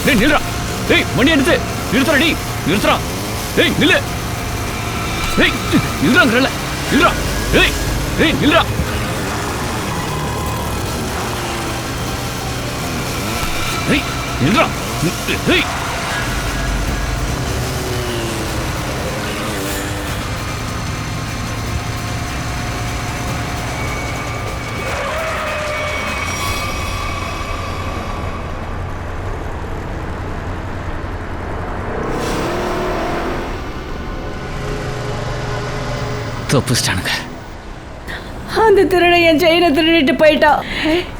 டேய் நில்றா. டேய் வண்டி எடுத்து நிறுத்துறா. டேய் நிறுத்துறா. டேய் நில்லு. டேய் நில்றாங்கறல. நில்றா. டேய் டேய் நில்றா. டேய் நில்றா. டேய் தப்புச்சிட்டானுங்க. அந்த திருடன் என் செயினை திருடிட்டு போயிட்டான்.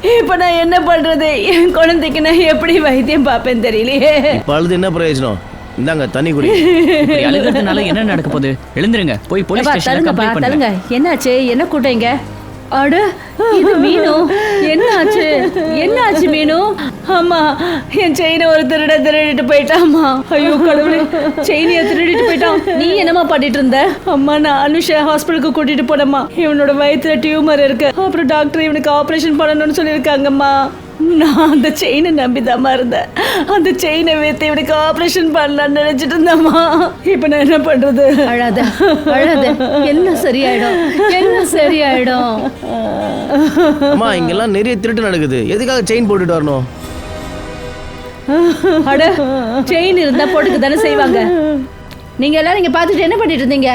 இப்ப நான் என்ன பண்றது? என் குழந்தைக்கு நான் எப்படி வைத்தியம் பார்ப்பேன் தெரியலையே. இப்ப அழுது என்ன பிரயோஜனம்? இந்தாங்க தண்ணி குடி. இப்படி அழுகிறதுனால என்ன நடக்க போகுது? எழுந்திருங்க, போய் போலீஸ் ஸ்டேஷன்ல கம்ப்ளைன்ட் பண்ணுங்க. தள்ளுங்க. என்னாச்சு? என்ன கூட்டங்க? அட இது மீனு. என்னாச்சு? என்னாச்சு மீனு? அம்மா என் செயினை ஒரு திருடிட்டு போயிட்டாமா. ஐயோ கடவுளே, செயினைய திருடிட்டு போயிட்டான். நீ என்னமா பண்ணிட்டு இருந்த? அம்மா நான் அனுஷா ஹாஸ்பிட்டலுக்கு கூட்டிட்டு போனம்மா. இவனோட வயித்துல டியூமர் இருக்கு. அப்புறம் டாக்டர் இவனுக்கு ஆபரேஷன் பண்ணணும்னு சொல்லியிருக்காங்கம்மா. நான் அந்த செயினை நம்பிதாம்மா இருந்தேன். அந்த செயினை வைத்து இவனுக்கு ஆபரேஷன் பண்ணலான்னு நினைச்சிட்டு இருந்தம்மா. இப்ப நான் என்ன பண்றது? அழாத அழாத, எல்லாம் சரியாயிடும், எல்லாம் சரியாயிடும். அம்மா இங்கெல்லாம் நிறைய திருட்டு நடக்குது. எதுக்காக செயின் போட்டுட்டு வரணும்? அட செயின் இருந்தா போட்டுக்க தானே செய்வாங்க. நீங்க எல்லாரும் இங்க பாத்துட்டு என்ன பண்ணிட்டு இருந்தீங்க?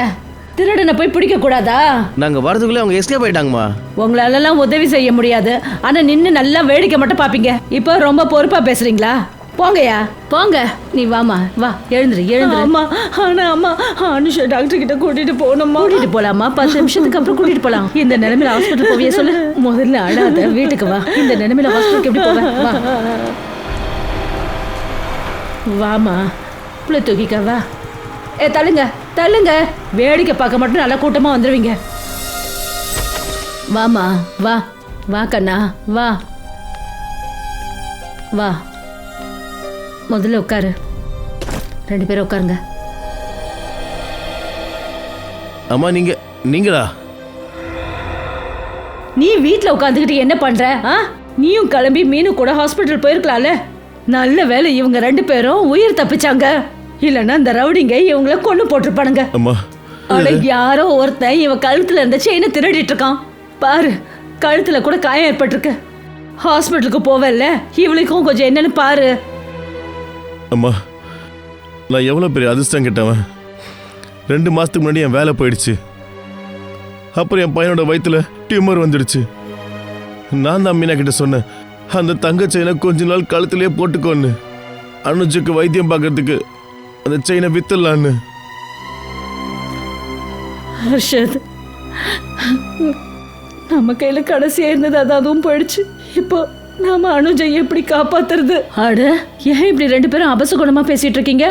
திருடனை போய் பிடிக்க கூடாதா? நாங்க வரதுக்குள்ளே அவங்க எஸ்கேப் ஆயிட்டாங்கம்மா. உங்களாலலாம் உதவி செய்ய முடியாது, ஆனா நின்னு நல்லா வேடிக்கை மட்டும் பாப்பீங்க. இப்போ ரொம்ப பொறுப்பா பேசுறீங்களா? போங்கயா போங்க. நீ வாமா, வா எழுந்துரு எழுந்துரு. அம்மா ஆனா அம்மா அனுஷா டாக்டர் கிட்ட கூட்டிட்டு போகணும்மா. கூட்டிட்டு போலாமா? 10 நிமிஷத்துக்கு அப்புறம் கூட்டிட்டு போலாம். இந்த நிலைமையில ஹாஸ்பிட்டல் போவிய சொல்லு. முதல்ல அழாத, வீட்டுக்கு வா. இந்த நிலைமையில ஹாஸ்பிட்டலுக்கு எப்படி போவ? வா வாமா, புள்ள தூக்கிக்க வா. தள்ளுங்க தள்ளுங்க. வேடிக்கை பார்க்க மட்டும் நல்லா கூட்டமா வந்துருவீங்க. வாமா வா, வா கண்ணா வா வா. முதல்ல உட்காரு. 2 பேரும் உட்காருங்க. அம்மா நீங்களா? நீ வீட்டில் உட்காந்துக்கிட்டு என்ன பண்ற? நீயும் கிளம்பி மீனு கூட ஹாஸ்பிட்டல் போயிருக்கலாம்ல. நல்ல வேலை இவங்க 2 பேரும் உயிர் தப்பிச்சாங்க. இல்லைன்னா இந்த ரவுடிங்க இவங்கள கொண்டு போட்டிருப்பானுங்க. அட யாரோ ஒருத்தன் இவன் கழுத்துல இருந்த செயினை திருடிட்டு இருக்கான் பாரு. கழுத்துல கூட காயம் ஏற்பட்டிருக்கு. ஹாஸ்பிட்டலுக்கு போவல்ல, இவளுக்கும் கொஞ்சம் என்னன்னு பாரு. அம்மா நான் எவ்வளோ பெரிய அதிர்ஷ்டம் கிட்டவன். 2 மாதத்துக்கு முன்னாடி என் வேலை போயிடுச்சு. அப்புறம் என் பையனோட வயிற்றுல டியூமர் வந்துடுச்சு. நான் தான் மீனா கிட்ட சொன்னேன், அந்த தங்க செயினை கொஞ்ச நாள் கழுத்துலேயே போட்டுக்கோன்னு. அனுஜுக்கு வைத்தியம் பார்க்கறதுக்கு அந்த செயினை வித்துடலான்னு. ஹர்ஷத், நம்ம கையில கடைசியா இருந்தது அதுவும் போயிடுச்சு. இப்போ நாம அனுஜை எப்படி காப்பாத்துறது? அட ஏன் இப்படி 2 பேரும் அபசகுணமா பேசிட்டு இருக்கீங்க?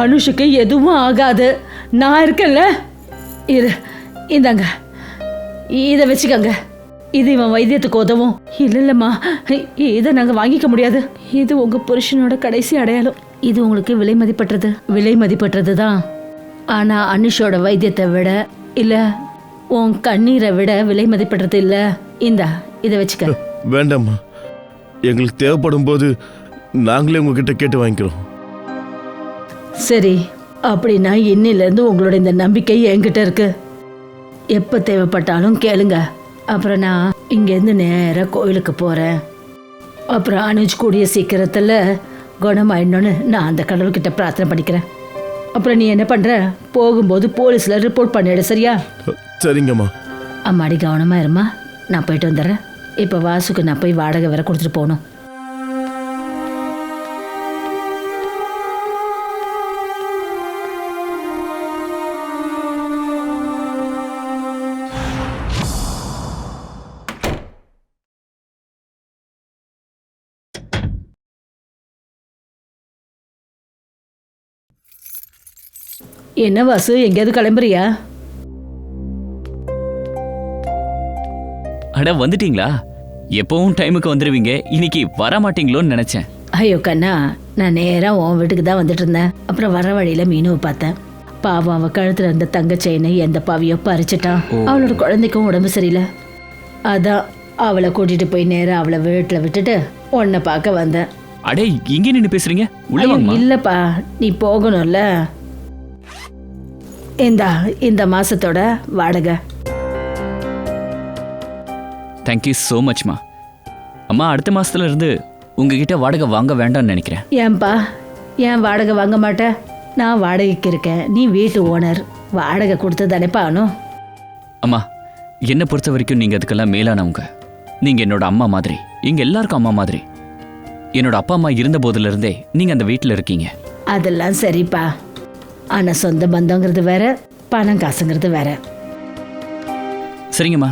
அனுஷுக்கு எதுவும் ஆகாது, நான் இருக்கேன்ல. இந்தாங்க, இதை வச்சுக்கங்க. இது இவன் வைத்தியத்துக்கு உதவும். இல்லைல்லம்மா, இதை நாங்கள் வாங்கிக்க முடியாது. இது உங்க புருஷனோட கடைசி அடையாளம். இது உங்களுக்கு விலை மதிப்பற்றது. விலை மதிப்பற்றது தான். ஆனா அனுஷோட வைத்தியத்தை விட இல்ல உன் கண்ணீரை விட விலை மதிப்பற்றது இல்ல. இந்தா இதை வச்சுக்க. வேண்டாம்மா, எங்களுக்கு தேவைப்படும் போது நாங்களே உங்ககிட்ட கேட்டு வாங்கிக்கிறோம். சரி, அப்படின்னா இன்னிலேருந்து உங்களோட இந்த நம்பிக்கை என்கிட்ட இருக்கு. எப்போ தேவைப்பட்டாலும் கேளுங்க. அப்புறம் நான் இங்கேருந்து நேராக கோயிலுக்கு போகிறேன். அப்புறம் அனுஜ் கூடிய சீக்கிரத்தில் குணமாயிடணும்னு நான் அந்த கடவுள்கிட்ட பிரார்த்தனை பண்ணிக்கிறேன். அப்புறம் நீ என்ன பண்ணுற? போகும்போது போலீஸில் ரிப்போர்ட் பண்ணிடு, சரியா? சரிங்கம்மா. அம்மாடி கவனமாக இருமா. நான் போயிட்டு வந்துடுறேன். இப்போ வாசுக்கு நான் போய் வாடகை வேற கொடுத்துட்டு போகணும். என்ன வாசு, எங்கேயாவது கிளம்புறியா? அட வந்துட்டீங்களா? எப்பவும் டைமுக்கு வந்துடுவீங்க, இன்னைக்கு வர மாட்டீங்களோன்னு நினைச்சேன். ஐயோ கண்ணா, நான் நேராக உன் வீட்டுக்கு தான் வந்துட்டு இருந்தேன். அப்புறம் வர வழியில் மீனுவை பார்த்தேன். பாவம், அவள் கழுத்தில் இருந்த தங்க செயினை எந்த பாவியோ பறிச்சிட்டான். அவளோட குழந்தைக்கும் உடம்பு சரியில்லை. அதான் அவளை கூட்டிகிட்டு போய் நேராக அவளை வீட்டில் விட்டுட்டு உன்னை பார்க்க வந்தேன். அடே இங்கே நின்னு பேசுறீங்க உள்ள ஐயோ, வாங்கம்மா. இல்லப்பா நீ போகணும்ல. இந்த மாசத்தோட வாடகை. தேங்க்யூ ஸோ மச்மா. அம்மா அடுத்த மாசத்துல இருந்து உங்ககிட்ட வாடகை வாங்க வேண்டாம்னு நினைக்கிறேன். ஏன்பா ஏன் வாடகை வாங்க மாட்டேன்? நான் வாடகைக்கு இருக்கேன், நீ வீட்டு ஓனர், வாடகை கொடுத்து தானேப்பா ஆகணும். அம்மா என்னை பொறுத்த வரைக்கும் நீங்க அதுக்கெல்லாம் மேலானவங்க. நீங்க என்னோட அம்மா மாதிரி, எங்க எல்லாருக்கும் அம்மா மாதிரி. என்னோட அப்பா அம்மா இருந்த போதுல இருந்தே நீங்க அந்த வீட்டில் இருக்கீங்க. அதெல்லாம் சரிப்பா, ஆனா சொந்த பந்தங்கிறது வேற, பணம் காசுங்கிறது வேற. சரிங்கம்மா,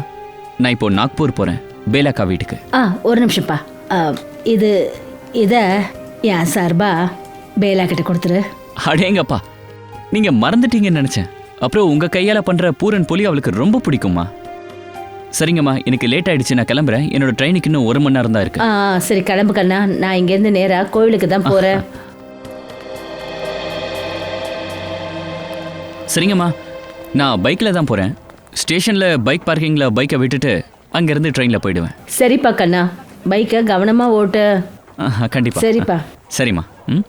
நான் இப்போ நாக்பூர் போறேன், பேலாக்கா வீட்டுக்கு. ஒரு நிமிஷம்ப்பா. இத என் சார்பா பேலா கிட்ட கொடுத்துரு. அடேங்கப்பா, நீங்க மறந்துட்டீங்கன்னு நினைச்சேன். அப்புறம் உங்க கையால பண்ற பூரன் போலி அவளுக்கு ரொம்ப பிடிக்குமா. சரிங்கம்மா, எனக்கு லேட் ஆயிடுச்சு, நான் கிளம்புறேன். என்னோட ட்ரெயினுக்கு இன்னும் 1 மணி நேரம் தான் இருக்கு. சரி கிளம்பு கண்ணா, நான் இங்கேருந்து நேரா கோவிலுக்கு தான் போறேன். சரிங்கம்மா, நான் பைக்கில் தான் போகிறேன். ஸ்டேஷனில் பைக் பார்க்கிங்கில் பைக்கை விட்டுட்டு அங்கேருந்து ட்ரெயினில் போயிடுவேன். சரிப்பா கண்ணா, பைக்கை கவனமா ஓட்டு. கண்டிப்பாக. சரிப்பா. சரிம்மா. ம்.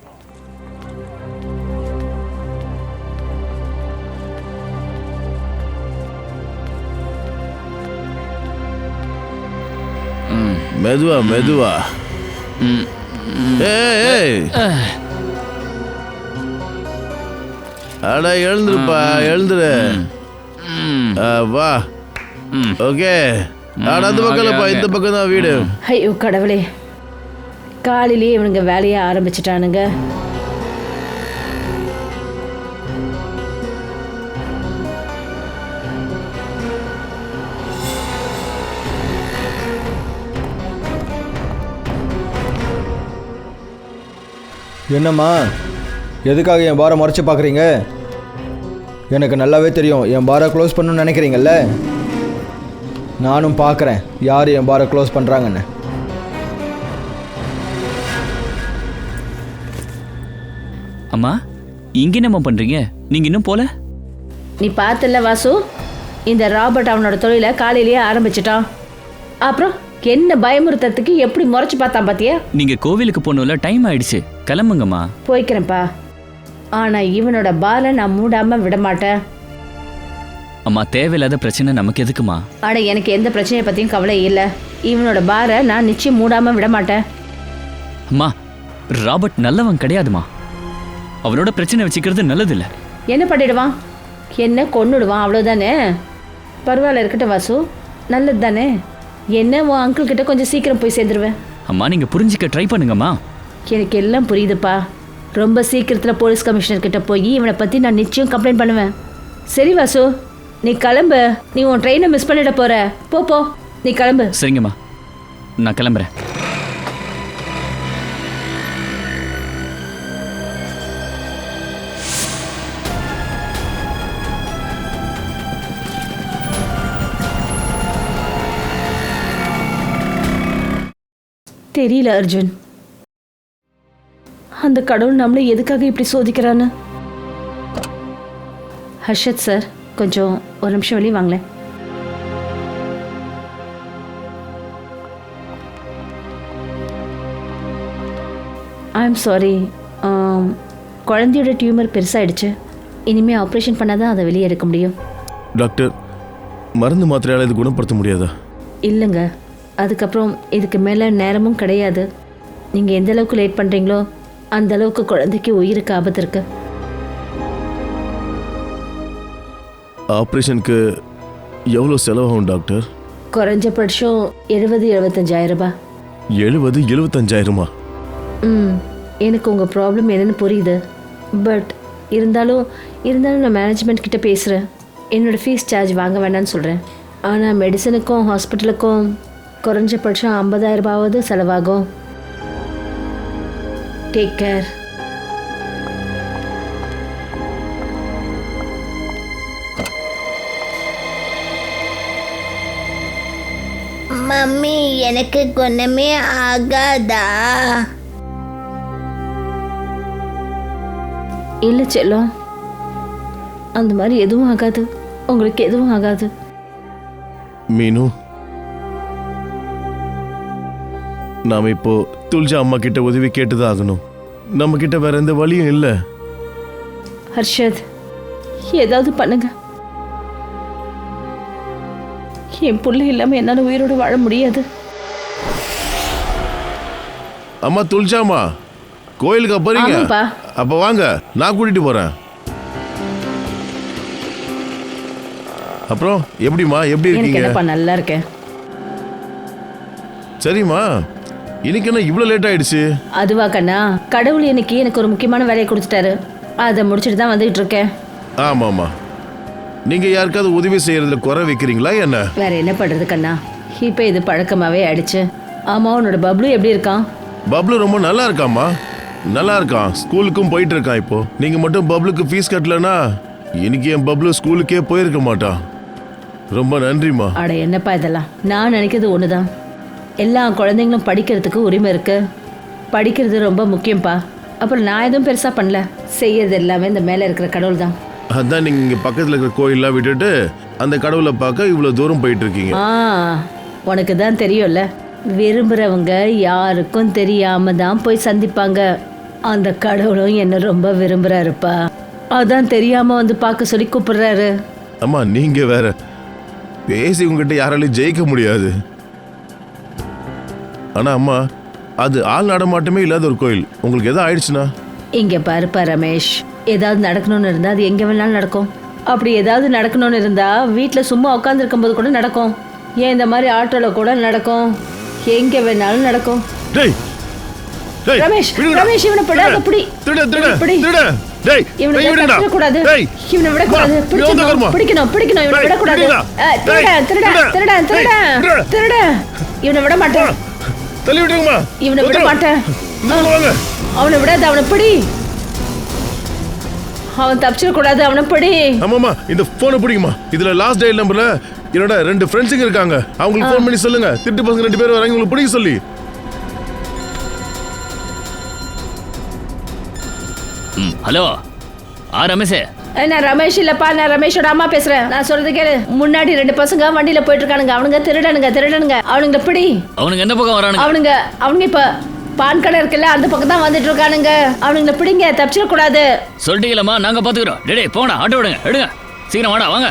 மெதுவா மெதுவா. ஏய் அடா எழுந்துருப்பா, எழுந்துரு. வா. ஓகே, அந்த பக்கம் இல்லப்பா, இந்த பக்கம் தான் வீடு. ஐயோ கடவுளே, காலையிலேயே இவனுங்க வேலையை ஆரம்பிச்சிட்டானுங்க. என்னம்மா, எதுக்காக என் பாரை மறைச்சு பார்க்குறீங்க? எனக்கு நல்லாவே தெரியும் என் பாரை க்ளோஸ் பண்ணணும்னு நினைக்கிறீங்கல்ல. நானும் பார்க்குறேன் யார் என் பாரை க்ளோஸ் பண்ணுறாங்கன்னு. அம்மா, இங்கே என்னம்மா பண்ணுறீங்க? நீங்கள் இன்னும் போல? நீ பார்த்தல வாசு, இந்த ராபர்ட் அவனோட தொழிலை காலையிலேயே ஆரம்பிச்சிட்டான். அப்புறம் என்ன பயமுறுத்துறதுக்கு எப்படி முறைச்சு பார்த்தான் பாத்தியா? நீங்கள் கோவிலுக்கு போகணும்ல, டைம் ஆயிடுச்சு, கிளம்புங்கம்மா. போய்க்கிறேன்ப்பா, ஆனா இவனோட பாரை நான் மூடாம விட மாட்டேன். அம்மா, தேவையில்லாத பிரச்சனை நமக்கு எதுக்குமா? ஆனா எனக்கு எந்த பிரச்சனையை பத்தியும் கவலை இல்லை. இவனோட பாரை நான் நிச்சயம் மூடாம விட மாட்டேன். அம்மா, ராபர்ட் நல்லவன் கிடையாதுமா. அவனோட பிரச்சனை வச்சுக்கிறது நல்லது இல்லை. என்ன பண்ணிடுவான்? என்ன கொன்னுடுவான், அவ்வளோதானே. பரவாயில்ல, இருக்கட்டும் வாசு, நல்லது தானே. என்ன உன் அங்கிள் கிட்ட கொஞ்சம் சீக்கிரம் போய் சேர்ந்துருவேன். அம்மா, நீங்கள் புரிஞ்சிக்க ட்ரை பண்ணுங்கம்மா. எனக்கு எல்லாம் புரியுதுப்பா. ரொம்ப சீக்கிரத்தில் போலீஸ் கமிஷனர் கிட்ட போய் இவனை பற்றி நான் நிச்சயம் கம்ப்ளைண்ட் பண்ணுவேன். சரி வாசு, நீ கிளம்பு. நீ உன் ட்ரெயினை மிஸ் பண்ணிட போற. போ, நீ கிளம்பு. சரிங்கம்மா, நான் கிளம்புறேன். தெரியல அர்ஜுன், அந்த கடவுள் நம்மளை எதுக்காக இப்படி சோதிக்கிறான்னு. ஹர்ஷத் சார், கொஞ்சம் ஒரு நிமிஷம் வெளியே வாங்களேன். ஐ எம் சாரி, குழந்தையோட டியூமர் பெருசாகிடுச்சு. இனிமேல் ஆப்ரேஷன் பண்ணால் தான் அதை வெளியே எடுக்க முடியும். டாக்டர், மருந்து மாத்திரையால் இது குணப்படுத்த முடியாதா? இல்லைங்க, அதுக்கப்புறம் இதுக்கு மேலே நேரமும் கிடையாது. நீங்கள் எந்த அளவுக்கு லேட் பண்ணுறீங்களோ அந்த அளவுக்கு குழந்தைக்கு உயிருக்கு ஆபத்து இருக்கு. ஆப்ரேஷனுக்கு எவ்வளோ செலவாகும் டாக்டர்? குறைஞ்சபட்சம் 70-75,000 ரூபாய். 70-75,000? எனக்கு உங்கள் ப்ராப்ளம் என்னன்னு புரியுது. பட் இருந்தாலும் நான் மேனேஜ்மெண்ட் கிட்ட பேசுகிறேன். என்னோடய ஃபீஸ் சார்ஜ் வாங்க வேண்டாம்னு சொல்கிறேன். ஆனால் மெடிசனுக்கும் ஹாஸ்பிட்டலுக்கும் குறைஞ்சபட்சம் 50,000 ரூபாவது செலவாகும். Take care. மம்மி, எனக்கு ஒண்ணுமே ஆகாதா? இல்லை செல்லம், அந்த மாதிரி எதுவும் ஆகாது. உங்களுக்கு எதுவும் ஆகாது. மீனு, நாம இப்போ துல்ஜா அம்மா கிட்ட உதவி கேட்டுதான் ஆகணும். நம்ம கிட்ட வேற எந்த வழியும் இல்ல. ஹர்ஷத், ஏதாவது பண்ணுங்க. என் புள்ள இல்லாம என்னால உயிரோடு வாழ முடியாது. அம்மா துல்ஜாமா, கோயிலுக்கு போறீங்க? ஆமாப்பா. அப்ப வாங்க, நான் கூட்டிட்டு போறேன். அப்புறம் எப்படிமா, எப்படி எனக்கு இருக்கீங்க? என்னப்பா, நல்லா இருக்கேன். சரிம்மா, இன்னைக்கு என்ன இவ்வளவு லேட் ஆயிடுச்சு? அதுவா கண்ணா, கடவுள் எனக்கு ஒரு முக்கியமான வேலையை கொடுத்துட்டாரு. அதை முடிச்சுட்டு தான் வந்துகிட்டு இருக்கேன். ஆமாமா, நீங்க யாருக்காவது உதவி செய்யறதுல குறை வைக்கிறீங்களா என்ன? வேற என்ன பண்றது கண்ணா, இப்ப இது பழக்கமாவே ஆயிடுச்சு. ஆமா, உன்னோட பப்ளு எப்படி இருக்கான்? பப்ளு ரொம்ப நல்லா இருக்காம்மா, நல்லா இருக்கான். ஸ்கூலுக்கும் போயிட்டு இருக்கான். இப்போ நீங்க மட்டும் பப்ளுக்கு ஃபீஸ் கட்டலனா இன்னைக்கு என் பப்ளு ஸ்கூலுக்கே போயிருக்க மாட்டான். ரொம்ப நன்றிம்மா. அட என்னப்பா இதெல்லாம், நான் நினைக்கிறது ஒண்ணுதான். எல்லா குழந்தைங்களும் படிக்கிறதுக்கு உரிமை இருக்கு. படிக்கிறது ரொம்ப முக்கியம்ப்பா. அப்புறம் நான் எதுவும் பெருசா பண்ணல, செய்யறது எல்லாமே இந்த மேல இருக்கிற கடவுள் தான். அதான் நீங்க இங்க பக்கத்துல இருக்கிற கோயிலெல்லாம் விட்டுட்டு அந்த கடவுளை பார்க்க இவ்வளவு தூரம் போயிட்டு இருக்கீங்க. உனக்கு தான் தெரியும்ல, விரும்புறவங்க யாருக்கும் தெரியாம தான் போய் சந்திப்பாங்க. அந்த கடவுளும் என்ன ரொம்ப விரும்புறாருப்பா, அதான் தெரியாம வந்து பார்க்க சொல்லி கூப்பிடுறாரு. அம்மா நீங்க வேற, பேசி உங்ககிட்ட யாராலையும் ஜெயிக்க முடியாது. ஆனா அம்மா, அது ஆள் நடமாட்டமே இல்லாத ஒரு கோயில். உங்களுக்கு எதாவது ஆயிடுச்சுன்னா? இங்க பாருப்பா ரமேஷ், ஏதாவது நடக்கணும்னு இருந்தா அது எங்க வேணாலும் நடக்கும். அப்படி ஏதாவது நடக்கணும்னு இருந்தா வீட்டுல சும்மா உட்கார்ந்து இருக்கும்போது கூட நடக்கும். ஏன் இந்த மாதிரி ஆட்டோல கூட நடக்கும், எங்க வேணாலும் நடக்கும். ரமேஷ், ரமேஷ் இவனை படாத புடி. புடி. இவனை விடக்கூடாது. இவனை விடக்கூடாது. பிடிக்கணும், பிடிக்கணும். இவனை விடக்கூடாது. திருட, திருட, திருட, திருட, திருட. இவனை விட மாட்டேன். தள்ளி விட்டுருங்கம்மா. இவனை விட மாட்டேன். அவனை விடாத, அவனை பிடி. அவன் தப்பிச்சிடக்கூடாது, அவனை பிடி. ஆமாம்மா, இந்த போனை பிடிக்குமா. இதுல லாஸ்ட் டே நம்பர்ல என்னோட 2 ஃப்ரெண்ட்ஸுங்க இருக்காங்க. அவங்களுக்கு ஃபோன் பண்ணி சொல்லுங்க, திருட்டு பசங்க 2 பேர் வராங்க, உங்களுக்கு பிடிக்க சொல்லி. ஹலோ, ரமேஷ். நான் ரமேஷ் இல்லப்பா, நான் ரமேஷோட அம்மா பேசுறேன். நான் சொல்றது கேளு. முன்னாடி 2 பசங்க வண்டியில போயிட்டு இருக்கானுங்க. அவனுங்க திருடனுங்க. அவனுங்க பிடி. அவனுங்க எந்த பக்கம் வரானுங்க? அவனுங்க இப்ப பான் கடை இருக்குல்ல, அந்த பக்கம் தான் வந்துட்டு இருக்கானுங்க. அவனுங்களை பிடிங்க, தப்பிச்சிட கூடாது. சொல்லிட்டீங்களா, நாங்க பாத்துக்கிறோம். டேய் போடா, ஆட்டோ விடுங்க, எடுங்க, சீக்கிரம் வாடா, வாங்க.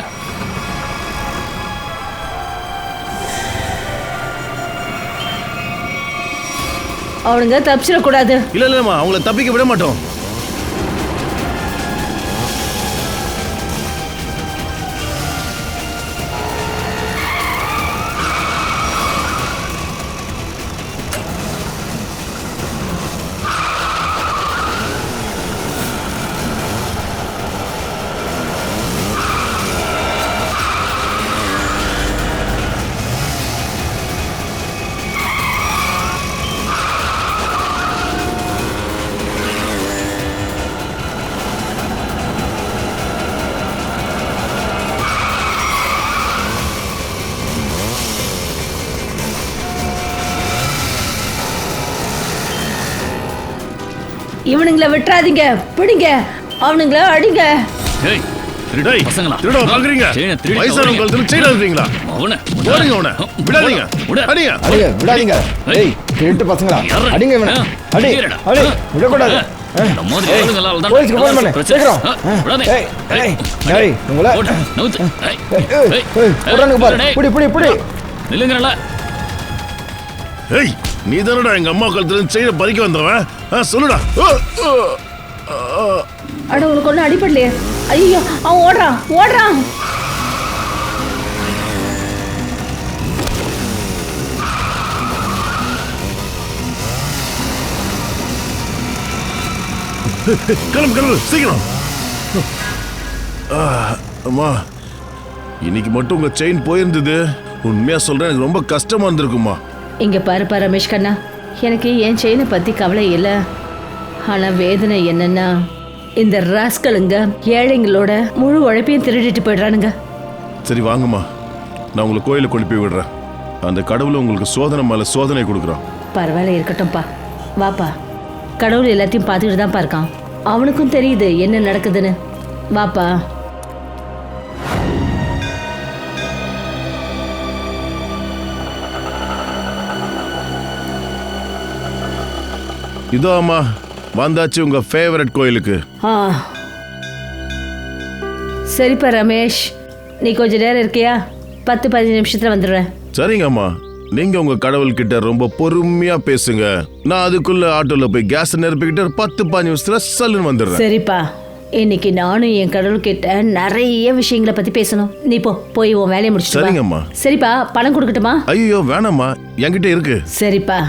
அவனுங்க தப்பிச்சிட கூடாது. இல்லம்மா, அவங்கள தப்பிக்க விட மாட்டோம். இவனுங்களை விட்டுறாதீங்க, பிடிங்க, அவனுங்கள அடிங்க. பசங்களா திருட பாக்குறீங்க? வயசானவங்க திருட இருக்கீங்களா? அவனை போடுங்க, அவனை விடாதீங்க, அடிங்க, அடிங்க, விடாதீங்க. ஏய், திருட்டு பசங்களா, அடிங்க இவனை. அடி, அடி, விடக்கூடாது. போலீஸ்க்கு ஃபோன் பண்ணு, சீக்கிரம். ஏய், உங்களை போடுறானுங்க பாரு. புடி, புடி, புடி. நில்லுங்கறல. ஏய், நீ தானடா எங்க அம்மா கழுத்துல செயினை பறிக்க வந்தவன்? சொல்லுடா. அட, உனக்கு ஒன்றும் அடிப்படலையே. ஐயோ, அவன் ஓடுறான். கிளம்பு, சீக்கிரம். அம்மா, இன்னைக்கு மட்டும் உங்க செயின் போயிருந்தது, உண்மையா சொல்றேன், எனக்கு ரொம்ப கஷ்டமா இருந்திருக்குமா. இங்க பாருப்பா ரமேஷ் கண்ணா, எனக்கு என் செயினை பத்தி கவலை இல்லை. ஆனா வேதனை என்னன்னா, இந்த ராஸ்கலுங்க ஏழைங்களோட முழு உழைப்பையும் திருடிட்டு போயிடுறானுங்க. சரி வாங்கம்மா, நான் உங்களை கோயிலுக்கு கொண்டு போய் விடுறேன். அந்த கடவுளை உங்களுக்கு சோதனை மேல சோதனை கொடுக்குறான். பரவாயில்ல, இருக்கட்டும்ப்பா. வாப்பா, கடவுள் எல்லாத்தையும் பார்த்துக்கிட்டு தான் இருக்கான். அவனுக்கும் தெரியுது என்ன நடக்குதுன்னு. வாப்பா. இதோ அம்மா வந்தாச்சு உங்க ஃபேவரட் கோயிலுக்கு. ஆ சரிப்பா ரமேஷ், நீ கொஞ்சம் நேரம் இருக்கியா? 10-15 நிமிஷத்தில் வந்துடுவேன். சரிங்க அம்மா, நீங்க உங்க கடவுள்கிட்ட ரொம்ப பொறுமையா பேசுங்க. நான் அதுக்குள்ள ஆட்டோல போய் கேஸ் நிரப்பிக்கிட்டு 10-15 நிமிஷத்துல சல்லுன்னு வந்துடுறேன். சரிப்பா, இன்னைக்கு நானும் என் கடவுள்கிட்ட நிறைய விஷயங்களை பத்தி பேசணும். நீ போய் உன் வேலையை முடிச்சுட்டு வா. சரிங்கம்மா. சரிப்பா, பணம் கொடுக்கட்டுமா? ஐயோ வேணாம்மா, என்கிட்ட இருக்கு. சரிப்பா.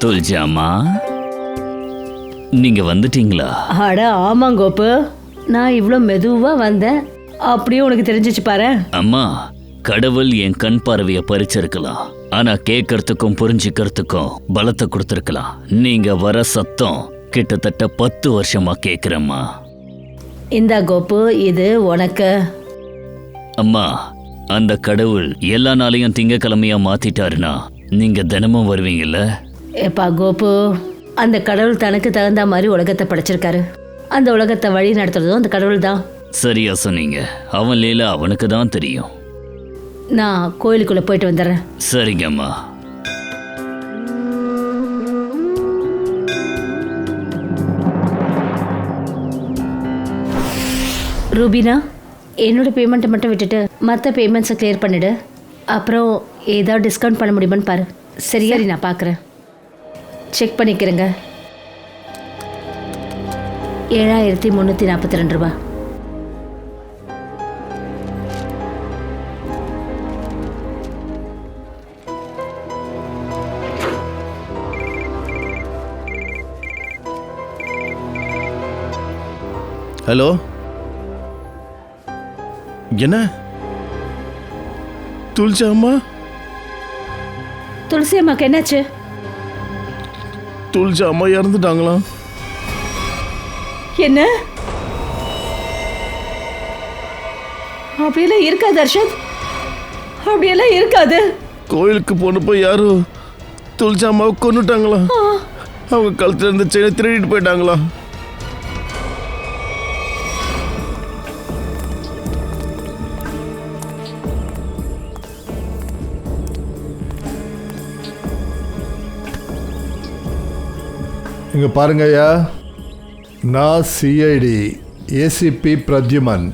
துல்ஜாமா, நீங்க வந்துட்டீங்களா? அட ஆமாங்கோப்பு, நான் இவ்வளோ மெதுவா வந்தேன், அப்படியே உனக்கு தெரிஞ்சிச்சு பாரு. அம்மா, கடவுள் என் கண் பார்வையை பறிச்சிருக்கலாம், ஆனா கேட்கறதுக்கும் புரிஞ்சுக்கிறதுக்கும் பலத்தை கொடுத்துருக்கலாம். நீங்க வர சத்தம் கிட்டத்தட்ட 10 வருஷமா கேட்கிறேம்மா. இந்தா கோப்பு, இது உனக்கு. அம்மா, அந்த கடவுள் எல்லா நாளையும் திங்கக்கிழமையா மாத்திட்டாருன்னா நீங்க தினமும் வருவீங்கல்ல? ஏப்பா கோப்பு, அந்த கடவுள் தனக்கு தகுந்த மாதிரி உலகத்தை படைச்சிருக்காரு. அந்த உலகத்தை வழி நடத்துறதும் அந்த கடவுள் தான். சரியா சொன்னீங்க. அவன் லீலா அவனுக்கு தான் தெரியும். நான் கோயிலுக்குள்ள போயிட்டு வந்துடுறேன். சரிங்கம்மா. ரூபினா, என்னோட பேமெண்ட்டை மட்டும் விட்டுட்டு மற்ற பேமெண்ட்ஸை கிளியர் பண்ணிடு. அப்புறம் ஏதாவது டிஸ்கவுண்ட் பண்ண முடியுமான்னு பாரு. சரியா? சரி, நான் பார்க்குறேன். செக் பண்ணிக்கிறேங்க. 7342 ரூபா. ஹலோ, என்ன துல்ஜா அம்மா? துளசி அம்மாக்கு என்னாச்சு? துல்ஜா அம்மா இறந்துட்டாங்களா? என்ன? அப்படியெல்லாம் இருக்காது அர்ஷத், அப்படியெல்லாம் இருக்காது. கோயிலுக்கு போனப்போ யாரோ துல்ஜா அம்மாவை கொன்னுட்டாங்களா? அவங்க கழுத்துல இருந்த செயினை திருடிட்டு போயிட்டாங்களா? இங்கே பாருங்க ஐயா, நான் சிஐடி ஏசிபி பிரத்யுமன்.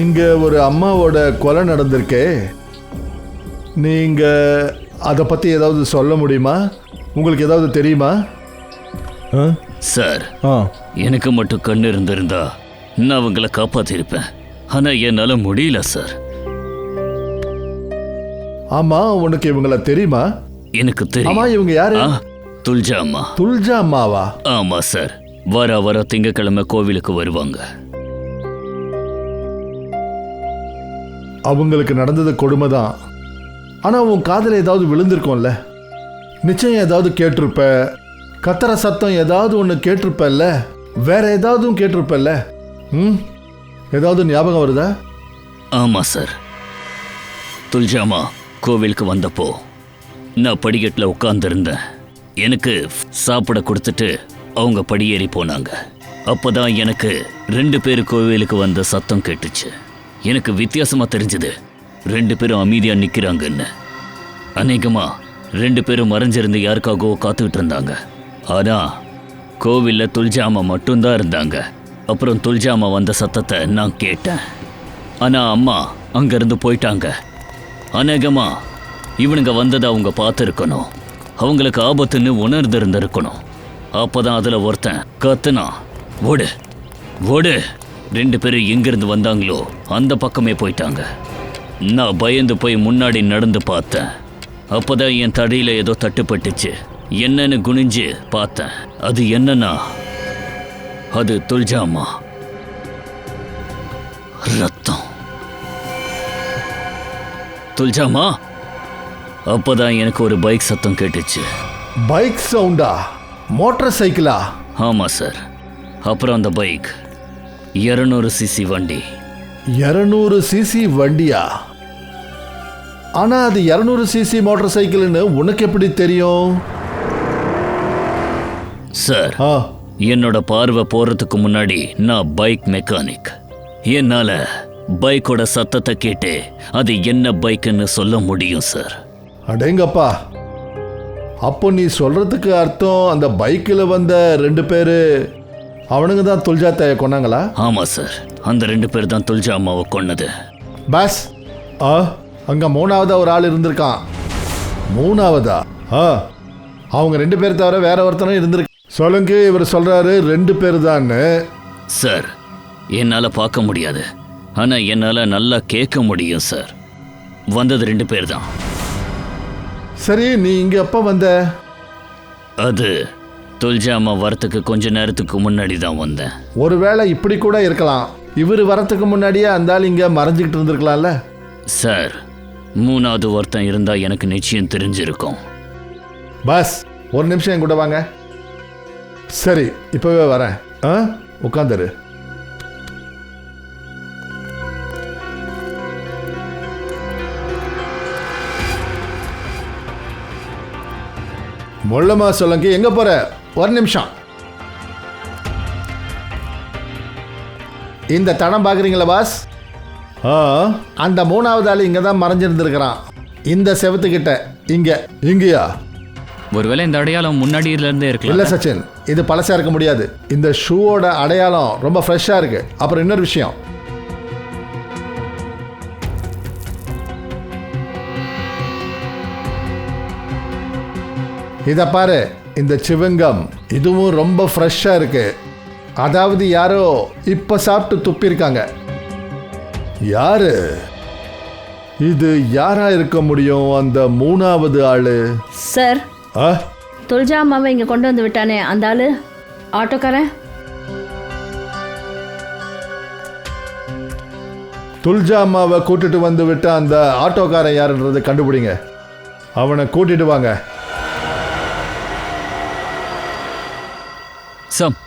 இங்கே ஒரு அம்மாவோட கொலை நடந்திருக்கே, நீங்கள் அதை பற்றி ஏதாவது சொல்ல முடியுமா? உங்களுக்கு ஏதாவது தெரியுமா? சார், எனக்கு மட்டும் கண்ணு இருந்திருந்தா நான் அவங்கள காப்பாத்திருப்பேன். ஆனா என்னால முடியல சார். ஆமா, உனக்கு இவங்கள தெரியுமா? எனக்கு தெரியும். ஆமா, இவங்க யாரு? துல்ஜா அம்மா. துல்ஜா அம்மாவா? ஆமா சார், வர திங்கக்கிழமை கோவிலுக்கு வருவாங்க. அவங்களுக்கு நடந்தது கொடுமைதான். ஆனா உன் காதுல ஏதாவது விழுந்திருக்கும்ல, நிச்சயம் ஏதாவது கேட்டிருப்ப. கத்துற சத்தம் ஏதாவது ஒன்று கேட்டிருப்பல்ல, வேற ஏதாவது கேட்டிருப்பல்ல. ஏதாவது ஞாபகம் வருதா? ஆமா சார், துல்ஜாமா கோவிலுக்கு வந்தப்போ நான் படிக்கட்டில் உட்கார்ந்துருந்தேன். எனக்கு சாப்பிட கொடுத்துட்டு அவங்க படியேறி போனாங்க. அப்போதான் எனக்கு 2 பேர் கோவிலுக்கு வந்த சத்தம் கேட்டுச்சு. எனக்கு வித்தியாசமா தெரிஞ்சது, 2 பேரும் அமைதியா நிக்கிறாங்கன்னு. அநேகமா 2 பேரும் மறைஞ்சிருந்து யாருக்காகவோ காத்துக்கிட்டு இருந்தாங்க. ஆனா கோவில்ல துல்ஜாமா மட்டும்தான் இருந்தாங்க. அப்புறம் துல்ஜாமா வந்த சத்தத்தை நான் கேட்டேன். ஆனா அம்மா அங்கிருந்து போயிட்டாங்க. அநேகமா இவனுங்க வந்ததை அவங்க பார்த்துருக்கணும், அவங்களுக்கு ஆபத்துன்னு உணர்ந்திருந்திருக்கணும். அப்போதான் அதுல ஒருத்தன் கத்துனா, ஓடு ஓடு. 2 பேரும் எங்கிருந்து வந்தாங்களோ அந்த பக்கமே போயிட்டாங்க. நான் பயந்து போய் முன்னாடி நடந்து பார்த்தேன். அப்போதான் என் தடியில ஏதோ தட்டுப்பட்டுச்சு. என்னன்னு குனிஞ்சு பார்த்தேன். அது என்னன்னா, அது துல்ஜாமா ரத்தம். துல்ஜாமா. அப்போதான் எனக்கு ஒரு பைக் சத்தம் கேட்டுச்சு. பைக் சவுண்டா? மோட்டார் சைக்கிளா? ஆமா சார். அப்புறம் அந்த பைக் 200cc வண்டி. 200cc வண்டியா? ஆனா அது 200cc மோட்டார் சைக்கிள்னு உனக்கு எப்படி தெரியும்? சார், ஆ என்னோட பார்வை போறதுக்கு முன்னாடி நான் பைக் மெக்கானிக். என்னால பைக்கோட சத்தத்தை கேட்டு அது என்ன பைக்குன்னு சொல்ல முடியும் சார். அடேங்கப்பா, அப்போ நீ சொல்றதுக்கு அர்த்தம் அந்த பைக்கில் வந்த 2 பேர் அவனுங்க தான் துல்ஜா தாயை கொன்னாங்களா? ஆமா சார், அந்த 2 பேர் தான் துல்ஜா அம்மாவை கொன்னது. பாஸ், அங்க 3ஆவதா ஒரு ஆள் இருந்திருக்கான். 3ஆவதா? அவங்க 2 பேர் தவிர வேற ஒருத்தனும் இருந்திருக்கு. சொல்லுங்க, இவர் சொல்றாரு 2 பேர் தான். சார், என்னால பார்க்க முடியாது, ஆனா என்னால நல்லா கேட்க முடியும் சார். வந்தது 2 பேர் தான். சரி, நீ இங்க எப்ப வந்த? அது துல்ஜா அம்மா வரத்துக்கு கொஞ்ச நேரத்துக்கு முன்னாடி தான் வந்தேன். ஒருவேளை இப்படி கூட இருக்கலாம், இவர் வரத்துக்கு முன்னாடியே அந்த ஆள் இங்க மறைஞ்சிக்கிட்டு இருந்திருக்கலாம்ல. சார், 3ஆவது ஒருத்தன் இருந்தா எனக்கு நிச்சயம் தெரிஞ்சிருக்கும். பாஸ், ஒரு நிமிஷம் என் கூட வாங்க. சரி, இப்பவே வரேன். உட்காந்துரு. மொள்ளமா சொல்லுங்க, எங்க போற? ஒரு நிமிஷம். இந்த தடம் பாக்குறீங்களா பாஸ்? அந்த 3ஆவது ஆள் இங்க தான் மறைஞ்சிருந்திருக்கிறான், இந்த செவத்துக்கிட்ட. இங்கயா? ஒருவேளை இந்த அடையாளம் முன்னாடியில இருந்தே இல்ல இருக்கலாம். சச்சின், இது பழசா இருக்க முடியாது. இந்த ஷூவோட அடையாளம் ரொம்ப ஃப்ரெஷ்ஷா இருக்கு. அப்புறம் இன்னொரு விஷயம், இத பாரு, இந்த சிவங்கம் இதுவும் ரொம்ப ஃப்ரெஷ்ஷா இருக்கு. அதாவது யாரோ இப்ப சாப்பிட்டு துப்பிருக்காங்க. யாரு இது? யாரா இருக்க முடியும் அந்த 3ஆவது ஆளு? சார், துல்ஜா அம்மாவை இங்க கொண்டு வந்து விட்டானே அந்த ஆளு, ஆட்டோக்காரன். துல்ஜா அம்மாவை கூட்டிட்டு வந்து விட்ட அந்த ஆட்டோக்காரன் யாருன்றதை கண்டுபிடிங்க. அவனை கூட்டிட்டு வாங்க. சார்,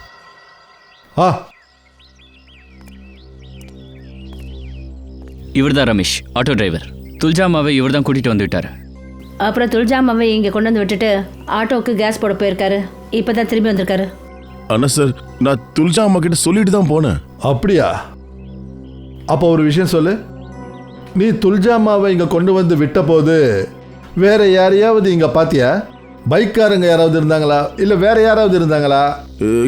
இவர்தான் ரமேஷ், ஆட்டோ டிரைவர். துல்ஜா அம்மாவை இவர் தான் கூட்டிட்டு வந்து விட்டாரு. அப்புறம் துல்ஜா அம்மாவை இங்க கொண்டு வந்து விட்டுட்டு ஆட்டோவுக்கு கேஸ் போட போயிருக்காரு. இப்பதான் திரும்பி வந்திருக்காரு. ஆனா சார், நான் துல்ஜா அம்மா கிட்ட சொல்லிட்டு தான் போனேன். அப்படியா? அப்போ ஒரு விஷயம் சொல்லு, நீ துல்ஜா அம்மாவை இங்க கொண்டு வந்து விட்ட போது வேற யாரையாவது இங்க பாத்தியா? பைக்காரங்க யாராவது இருந்தாங்களா, இல்ல வேற யாராவது இருந்தாங்களா?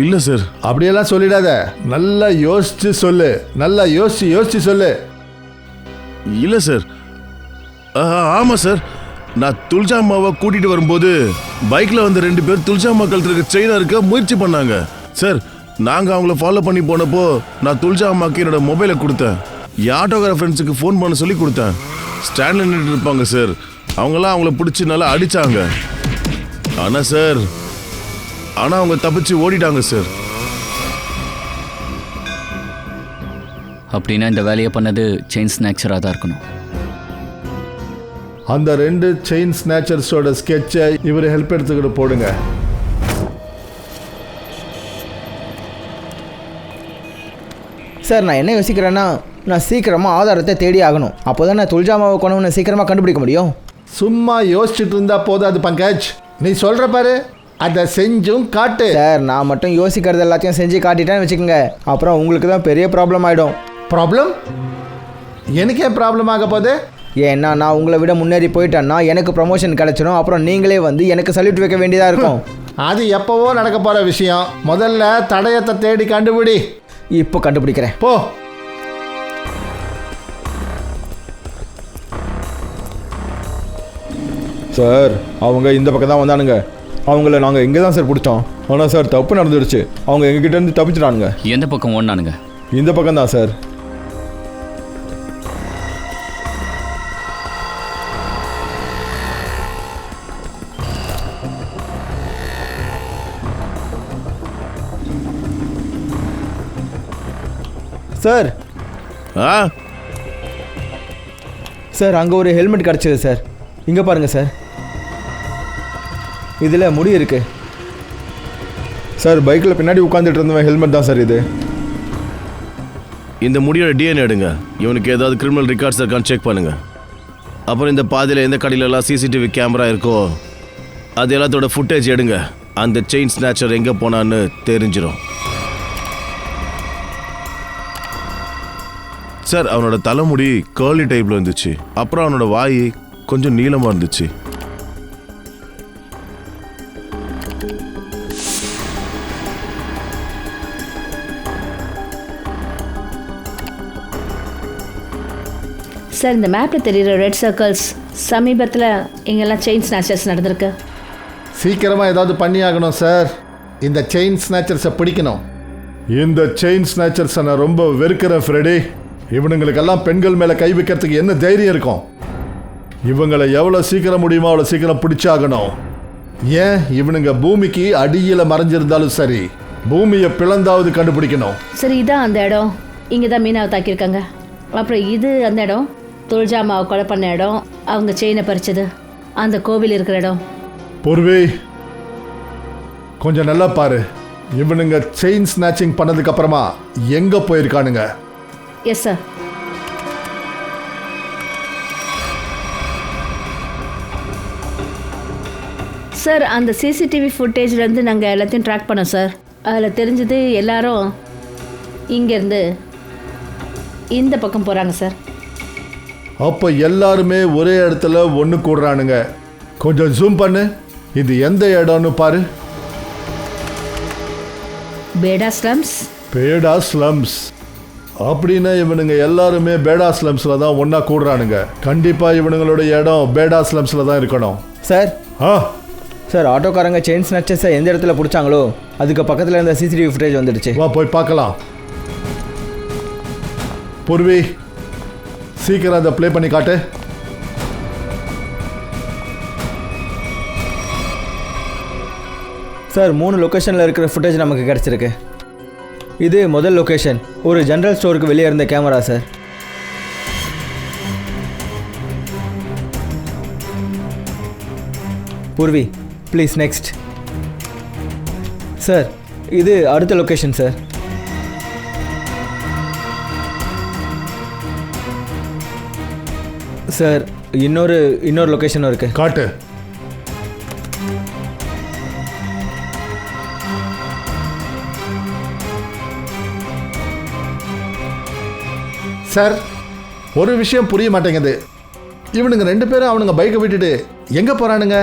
இல்ல சார். அப்படியெல்லாம் சொல்லிடாத, நல்லா யோசிச்சு சொல்லு. நல்லா யோசிச்சு சொல்லு. இல்ல சார். ஆமா சார், நான் துல்ஜா அம்மாவை கூட்டிட்டு வரும்போது பைக்ல வந்த 2 பேர் துல்ஜா அம்மா கழுத்துக்கு செயினா இருக்க முயற்சி பண்ணாங்க சார். நாங்க அவங்கள ஃபாலோ பண்ணி போனப்போ நான் துல்ஜா அம்மாக்கு என்னோட மொபைலை கொடுத்தேன். என் ஆட்டோகிராஃப் ஃப்ரெண்ட்ஸுக்கு ஃபோன் பண்ண சொல்லி கொடுத்தேன். ஸ்டாண்ட்ல நின்று இருப்பாங்க சார், அவங்களாம் அவங்கள பிடிச்சி நல்லா அடிச்சாங்க. ஆனா அவங்க தப்பிச்சு ஓடிட்டாங்க சார். அப்படின்னா இந்த வேலையை பண்ணது செயின் ஸ்நாக்சராக தான் இருக்கணும். அந்த 2 செயின் ஸ்நாச்சர்ஸோட ஸ்கெட்சை இவர் ஹெல்ப் எடுத்துக்கிட்டு போடுங்க. சார், நான் என்ன யோசிக்கிறேன்னா, நான் சீக்கிரமாக ஆதாரத்தை தேடி ஆகணும். அப்போ தான் நான் துல்ஜாமாவை கொண்டவனை சீக்கிரமாக கண்டுபிடிக்க முடியும். சும்மா யோசிச்சுட்டு இருந்தா போதாது பங்கஜ், நீ சொல்ற பாரு, அதை செஞ்சும் காட்டு. சார், நான் மட்டும் யோசிக்கிறது எல்லாத்தையும் செஞ்சு காட்டிட்டேன்னு வச்சுக்கோங்க, அப்புறம் உங்களுக்கு தான் பெரிய ப்ராப்ளம் ஆகிடும். ப்ராப்ளம்? எனக்கே ப்ராப்ளம் ஆக போகுது. ஏன்னா நான் உங்களை விட முன்னேறி போயிட்டேன்னா எனக்கு ப்ரமோஷன் கிடைச்சிடும். அப்புறம் நீங்களே வந்து எனக்கு சல்யூட் வைக்க வேண்டியதாக இருக்கும். அது எப்பவோ நடக்க போகிற விஷயம். முதல்ல தடயத்தை தேடி கண்டுபிடி. இப்போ கண்டுபிடிக்கிறேன், போ. சார், அவங்க இந்த பக்கம் தான் வந்தானுங்க. அவங்கள நாங்கள் இங்கே தான் சார் பிடிச்சோம். ஆனால் சார், தப்பு நடந்துருச்சு. அவங்க எங்ககிட்ட இருந்து தப்பிச்சிட்டானுங்க. எந்த பக்கம் ஓடினானுங்க? இந்த பக்கம் தான் சார். சார், சார், அங்கே ஒரு ஹெல்மெட் கிடச்சிது சார். இங்கே பாருங்கள் சார், இதில் முடி இருக்கு சார். பைக்கில் பின்னாடி உட்காந்துட்டு இருந்தவன் ஹெல்மெட் தான் சார் இது. இந்த முடியோட டிஎன்ஏ எடுங்க. இவனுக்கு ஏதாவது கிரிமினல் ரெக்கார்ட்ஸ் இருக்கான்னு செக் பண்ணுங்க. அப்புறம் இந்த பாதையில் எந்த கடையிலலாம் சிசிடிவி கேமரா இருக்கோ அது எல்லாத்தோட ஃபுட்டேஜ் எடுங்க. அந்த செயின் ஸ்நாச்சர் எங்கே போனான்னு தெரிஞ்சிடும். சார், அவனோட தலைமுடி கேர்லி டைப்பில் இருந்துச்சு. அப்புறம் அவனோட வாய் கொஞ்சம் நீளமாக இருந்துச்சு. சார், இந்த மேப்பில் தெரிகிற ரெட் சர்க்கிள்ஸ் சமீபத்தில் இங்கெல்லாம் செயின் ஸ்நாச்சர்ஸ் நடந்திருக்கு. சீக்கிரமாக ஏதாவது பண்ணி ஆகணும் சார். இந்த செயின் ஸ்நாச்சர்ஸை பிடிக்கணும். இந்த செயின் ஸ்நாச்சர்ஸை நான் ரொம்ப வெறுக்கிறேன் ஃப்ரெடி. இவனுங்களுக்கெல்லாம் பெண்கள் மேலே கை வைக்கிறதுக்கு என்ன தைரியம் இருக்கும்? இவங்களை எவ்வளோ சீக்கிரம் முடியுமோ அவ்வளோ சீக்கிரம் பிடிச்சாகணும். ஏன், இவனுங்க பூமிக்கு அடியில் மறைஞ்சிருந்தாலும் சரி, பூமியை பிளந்தாவது கண்டுபிடிக்கணும். சரி, இதான் அந்த இடம். இங்கே தான் மீனாவை தாக்கியிருக்காங்க. அப்புறம் இது அந்த இடம், துல்ஜாமாவை கொலை பண்ண இடம், அவங்க செயினை பறிச்சது, அந்த கோவில் இருக்கிற இடம். பூர்வி, கொஞ்சம் நல்லா பாரு. இவனுங்க செயின் ஸ்நாச்சிங் பண்ணதுக்கு அப்புறமா எங்க போயிருக்கானுங்க? Yes sir. சார், அந்த சிசிடிவி ஃபுட்டேஜ்லேருந்து நாங்கள் எல்லாத்தையும் ட்ராக் பண்ணோம் சார். அதில் தெரிஞ்சது எல்லாரும் இங்கேருந்து இந்த பக்கம் போகிறாங்க சார். அப்போ எல்லாருமே ஒரே இடத்துல ஒன்று கூடுறானுங்க. கொஞ்சம் ஜூம் பண்ணு. இது எந்த இடம்னு பாரு. பேடா ஸ்லம்ஸ். பேடா ஸ்லம்ஸ் அப்படின்னா இவனுங்க எல்லாருமே பேடா ஸ்லம்ஸில் தான் ஒன்றா கூடுறானுங்க. கண்டிப்பாக இவனுங்களோட இடம் பேடா ஸ்லம்ஸில் தான் இருக்கணும். சார் ஆ சார், ஆட்டோக்காரங்க செயின் ஸ்நாச்சர்ஸை எந்த இடத்துல பிடிச்சாங்களோ அதுக்கு பக்கத்தில் இருந்த சிசிடிவி ஃபுட்டேஜ் வந்துடுச்சு. வா போய் பார்க்கலாம். பூர்வி, சீக்கிரம் அதை ப்ளே பண்ணி காட்டு. சார், 3 லொக்கேஷனில் இருக்கிற ஃபுட்டேஜ் நமக்கு கிடச்சிருக்கு. இது முதல் லொக்கேஷன், ஒரு ஜென்ரல் ஸ்டோருக்கு வெளியே இருந்த camera sir. Purvi, please next. Sir, இது அடுத்த லொக்கேஷன் சார். சார், இன்னொரு லொக்கேஷனும் இருக்கு. காட்டு. சார், ஒரு விஷயம் புரிய மாட்டேங்குது. இவனுங்க 2 பேரும் அவனுங்க பைக்கை விட்டுட்டு எங்க போறானுங்க?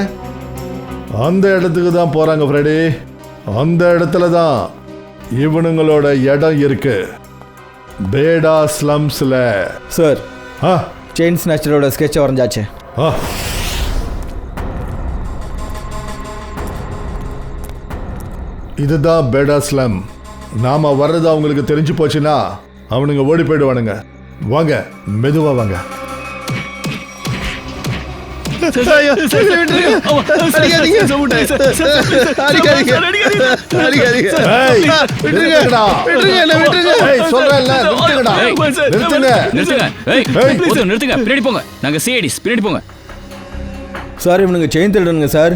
அந்த இடத்துக்கு தான் போறாங்க ஃப்ரெடி. அந்த இடத்துல தான் இவனுங்களோட இடம் இருக்கு, பேடா ஸ்லம்ஸ்ல. சார், ஆ செயின் ஸ்நாச்சரோட ஸ்கெட்சை வரைஞ்சாச்சு. ஆ இதுதான் பேடா ஸ்லம். நாம வர்றது அவங்களுக்கு தெரிஞ்சு போச்சுன்னா அவனுங்க ஓடி போயிடுவானுங்க. வாங்க, மெதுவா வாங்க. சார், இவனுங்க செயின் திருடனுங்க சார்.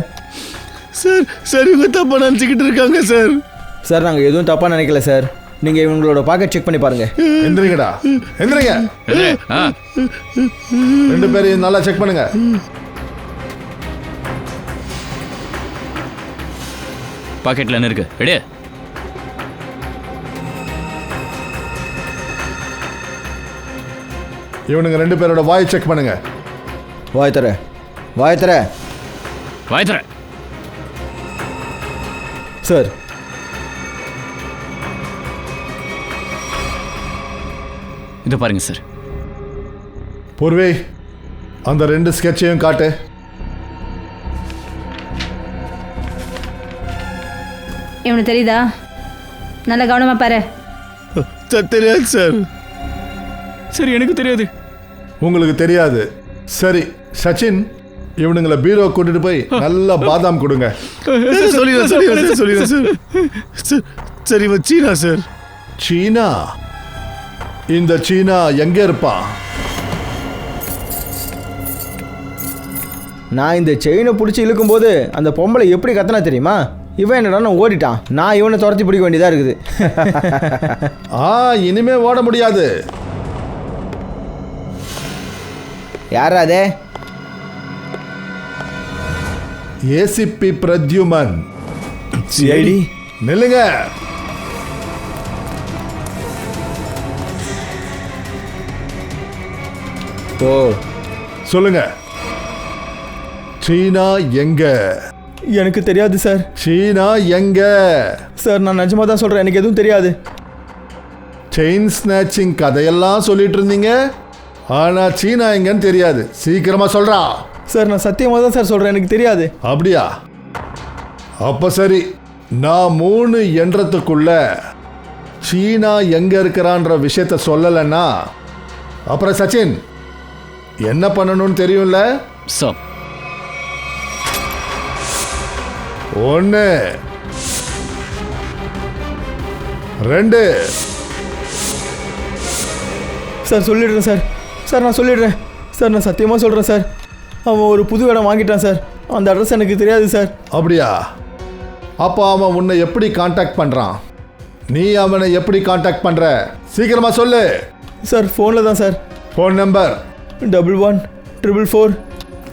சார் சார், இவங்க தப்பா நினச்சிக்கிட்டு இருக்காங்க சார். சார், நாங்கள் எதுவும் தப்பாக நினைக்கல சார். நீங்கள் இவங்களோட பாக்கெட் செக் பண்ணி பாருங்க. எந்திரிங்கடா, எந்திரிங்க. 2 பேரையும் நல்லா செக் பண்ணுங்க. பாக்கெட்ல என்ன இருக்கு? எடு. இவனுங்க 2 பேரோட வாய் செக் பண்ணுங்க. வாய் தர, வாய் தர, வாய் தர. சார், இது பாருங்க சார். பூர்வி, அந்த 2 ஸ்கெட்சையும் காட்டு. இவனுக்கு தெரியுதா? நல்ல கவனமா பாரு. தெரியாது சார். சரி, எனக்கு தெரியாது. உங்களுக்கு தெரியாது. சரி சச்சின், இவனுங்களை பீரோ கூட்டிட்டு போய் நல்லா பாதாம் கொடுங்க. சொல்லிடுறேன் சார். சரி, சீனா சார். சீனா? இந்த சீனா எங்க இருப்பான்? நான் இந்த செயினை பிடிச்சி இழுக்கும்போது அந்த பொம்பளை எப்படி கத்தனா தெரியுமா? இவன் என்னடா ஓடிட்டான். நான் இவனை துரத்தி பிடிக்க வேண்டியதாக இருக்குது. இனிமே ஓட முடியாது. யாரா அதே? ஏசிபி பிரத்யுமன். சிஐடி நில்லுங்க. ஓ சொல்லுங்க, சீனா எங்க? எனக்கு தெரியாது சார். சீனா எங்க? சார் நான் நிஜமா தான் சொல்கிறேன், எனக்கு எதுவும் தெரியாது. செயின் ஸ்நாச்சிங் கதையெல்லாம் சொல்லிட்டு இருந்தீங்க, ஆனா சீனா எங்கன்னு தெரியாது. சீக்கிரமா சொல்றா. சார் நான் சத்தியமாக தான் சார் சொல்கிறேன், எனக்கு தெரியாது. அப்படியா? அப்ப சரி, நான் 3 எண்ணத்துக்குள்ள சீனா எங்க இருக்கிறான்ற விஷயத்த சொல்லலைன்னா அப்புறம் சச்சின் என்ன பண்ணணும்னு தெரியும்ல? சார் 1 2 சார் சொல்லிடுறேன் சார். சார் நான் சொல்லிடுறேன் சார், நான் சத்தியமாக சொல்கிறேன் சார். அவன் ஒரு புது இடம் வாங்கிட்டான் சார், அந்த அட்ரஸ் எனக்கு தெரியாது சார். அப்படியா? அப்போ அவன் உன்னை எப்படி காண்டாக்ட் பண்றான்? நீ அவனை எப்படி காண்டாக்ட் பண்ற? சீக்கிரமா சொல்லு. சார் ஃபோனில் தான் சார். Phone number 11 444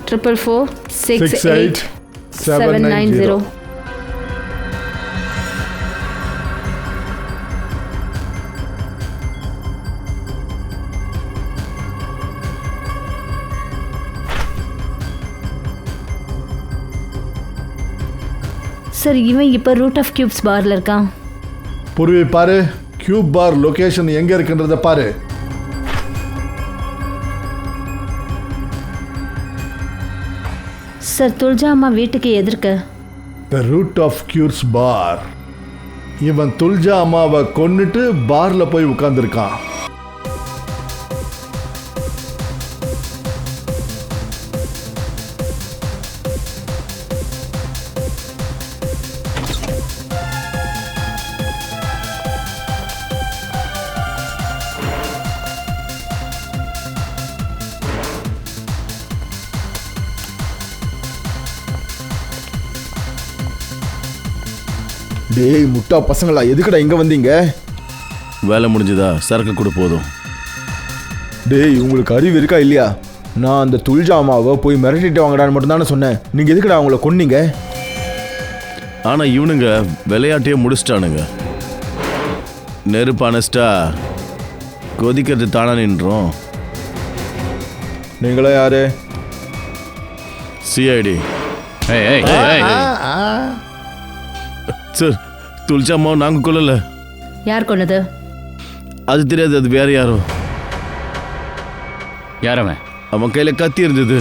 444 68790. சார் இவன் இப்போ ரூட் ஆஃப் கியூப்ஸ் பார்ல இருக்கான். பூர்வி பாரு, கியூப் பார் லொகேஷன் எங்க இருக்குன்றத பாரு. சார் துல்ஜா அம்மா வீட்டுக்கு எதிர்க்க. த ரூட் ஆஃப் கியூர்ஸ் பார். இவன் துல்ஜா அம்மாவை கொன்னுட்டு பார்ல போய் உட்கார்ந்துருக்கான். டேய் முட்டா பசங்களா, எதுக்குடா இங்கே வந்தீங்க? வேலை முடிஞ்சதா? சரக்கு கூட போதும். டேய் உங்களுக்கு அறிவு இருக்கா இல்லையா? நான் அந்த துல்ஜா அம்மாவை போய் மிரட்டிட்டு வாங்கடான்னு மட்டும் தானே சொன்னேன். நீங்கள் எதுக்குடா அவங்கள கொன்னீங்க? ஆனால் இவனுங்க விளையாட்டையே முடிச்சிட்டானுங்க. நெருப்பு அணைச்சிட்டா கொதிக்கிறது தானா நின்றோம். நீங்களா யாரு? சிஐடி. ஏய் ஏய் ஏய் சார் துல்ஜா அம்மாவை நாங்கள் கொல்லலை. யார் கொன்னது? அது தெரியாது, அது வேற யாரோ. யாரவன்? அவன் கையில் கத்தி இருந்தது.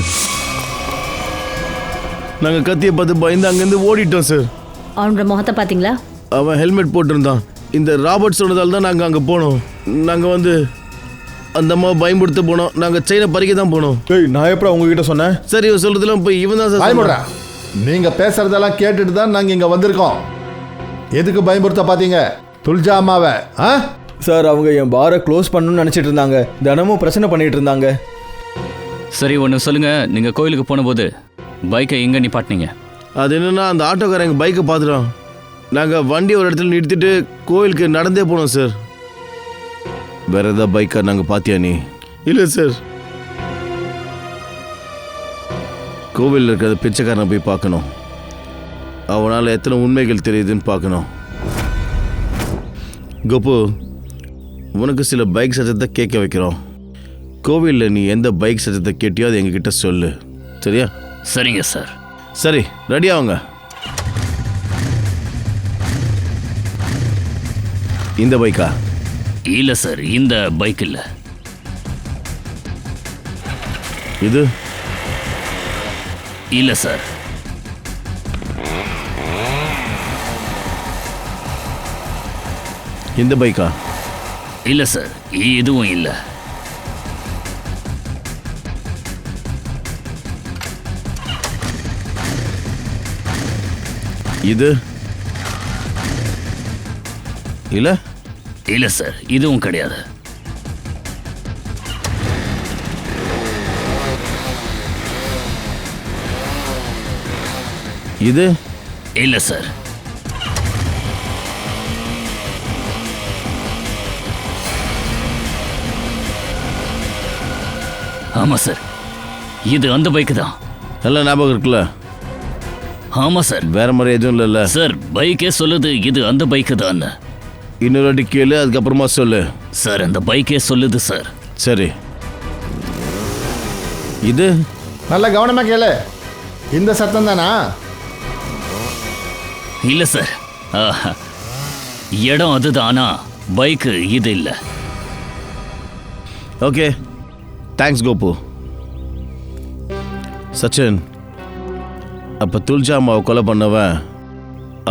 நாங்கள் கத்தியை பார்த்து பயந்து அங்கேருந்து ஓடிட்டோம் சார். அவனோட முகத்தை பார்த்தீங்களா? அவன் ஹெல்மெட் போட்டிருந்தான். இந்த ராபர்ட் சொன்னதால் தான் நாங்கள் அங்கே போனோம். நாங்கள் வந்து அந்த அம்மாவை பயன்படுத்த போனோம். நாங்கள் செயினை பறிக்க தான் போனோம். டேய் நான் எப்போ உங்ககிட்ட சொன்னேன்? சரி இவன் சொல்கிறதுலாம் போய் இவன் தான் சார் பயமுடுறா. நீங்க பேசுறதெல்லாம் கேட்டுட்டு தான் நாங்க இங்க வந்திருக்கோம். எதுக்கு பயமுறுத்த பாத்தீங்க துல்ஜா அம்மாவை? சார் அவங்க என் பாரை க்ளோஸ் பண்ணணும்னு நினச்சிட்டு இருந்தாங்க. தினமும் பிரச்சனை பண்ணிட்டு இருந்தாங்க. சரி ஒன்று சொல்லுங்க, நீங்கள் கோயிலுக்கு போனபோது பைக்கை எங்கே நிப்பாட்டினீங்க? அது என்னன்னா அந்த ஆட்டோக்காரன் எங்கள் பைக்கை பார்த்துட்டோம். நாங்கள் வண்டி ஒரு இடத்துல நிறுத்திட்டு கோயிலுக்கு நடந்தே போனோம் சார். வேற ஏதாவது பைக்கை நாங்கள் பார்த்தியா நீ? இல்லை சார். கோவிலில் இருக்கிற பிச்சைக்காரனை போய் பார்க்கணும். அவனால் எத்தனை உண்மைகள் தெரியுதுன்னு பார்க்கணும். கோபு, உனக்கு சில பைக் சத்தத்தை கேட்க வைக்கிறோம். கோவிலில் நீ எந்த பைக் சத்தத்தை கேட்டியோ அது எங்ககிட்ட சொல்லு, சரியா? சரிங்க சார். சரி ரெடி ஆகுங்க. இந்த பைக்கா? இல்லை சார், இந்த பைக் இல்லை. இது இல்லை சார். இந்த பைக்கா? இல்லை சார், இதுவும் இல்லை. இது இல்லை? இல்லை சார், இதுவும் கிடையாது. இது இல்லை சார். ஆமாம் சார், இது அந்த பைக்கு தான். நல்ல ஞாபகம் இருக்குல்ல? ஆமாம் சார். வேற மாதிரி எதுவும் இல்லைல்ல சார் பைக்கே சொல்லுது இது அந்த பைக்கு தான். இன்னொரு வாட்டி கேளு, அதுக்கப்புறமா சொல்லு. சார் அந்த பைக்கே சொல்லுது சார். சரி, இது நல்ல கவனமாக கேளு. இந்த சத்தம் தானா? இல்ல சார், இடம் அதுதான், ஆனா பைக்கு இது இல்ல. Okay, thanks Gopu. சச்சின், அப்போ துல்ஜா அம்மாவை கொலை பண்ணவன்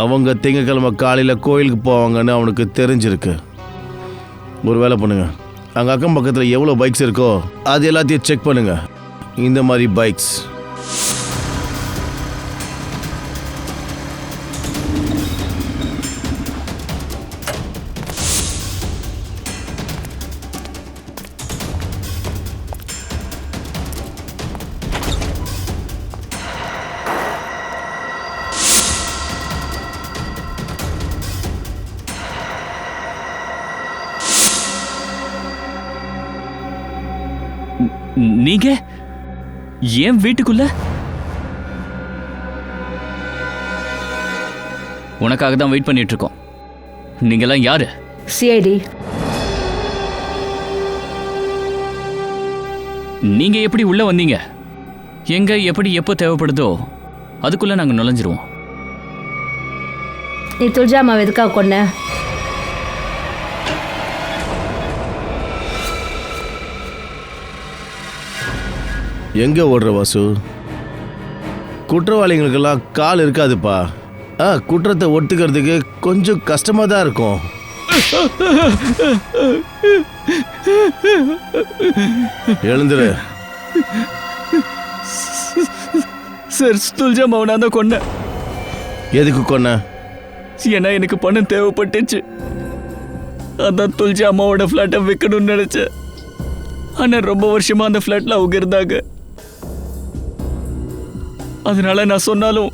அவங்க திங்கக்கிழமை காலையில் கோயிலுக்கு போவாங்கன்னு அவனுக்கு தெரிஞ்சிருக்கு. ஒரு வேலை பண்ணுங்க, அங்கே அக்கம் பக்கத்தில் எவ்வளோ பைக்ஸ் இருக்கோ அது எல்லாத்தையும் செக் பண்ணுங்க. இந்த மாதிரி பைக்ஸ் நீங்க ஏன் வீட்டுக்குள்ள? உனக்காக தான் வெயிட் பண்ணிட்டு இருக்கோம். நீங்கெல்லாம் யாரு? சிஐடி. நீங்க எப்படி உள்ள வந்தீங்க? எங்க எப்படி எப்போ தேவைப்படுதோ அதுக்குள்ள நாங்க நுழைஞ்சிருவோம். நீ துல்ஜா அம்மாவை எதுக்காக கொன்ன? எங்கே ஓடுற வாசு? குற்றவாளிகளுக்கெல்லாம் கால் இருக்காதுப்பா. குற்றத்தை ஒத்துக்கிறதுக்கு கொஞ்சம் கஷ்டமாக தான் இருக்கும். எழுந்துரு. சார், துல்ஜா அம்மாவை நான் தான் கொன்னேன். எதுக்கு கொன்ன? ஏன்னா எனக்கு பணம் தேவைப்பட்டுச்சு. அதான் துல்ஜா அம்மாவோட ஃப்ளாட்டை விற்கணும்னு நினைச்சேன். ஆனால் ரொம்ப வருஷமா அந்த ஃப்ளாட்டில் அவங்க இருந்தாங்க. அதனால நான் சொன்னாலும்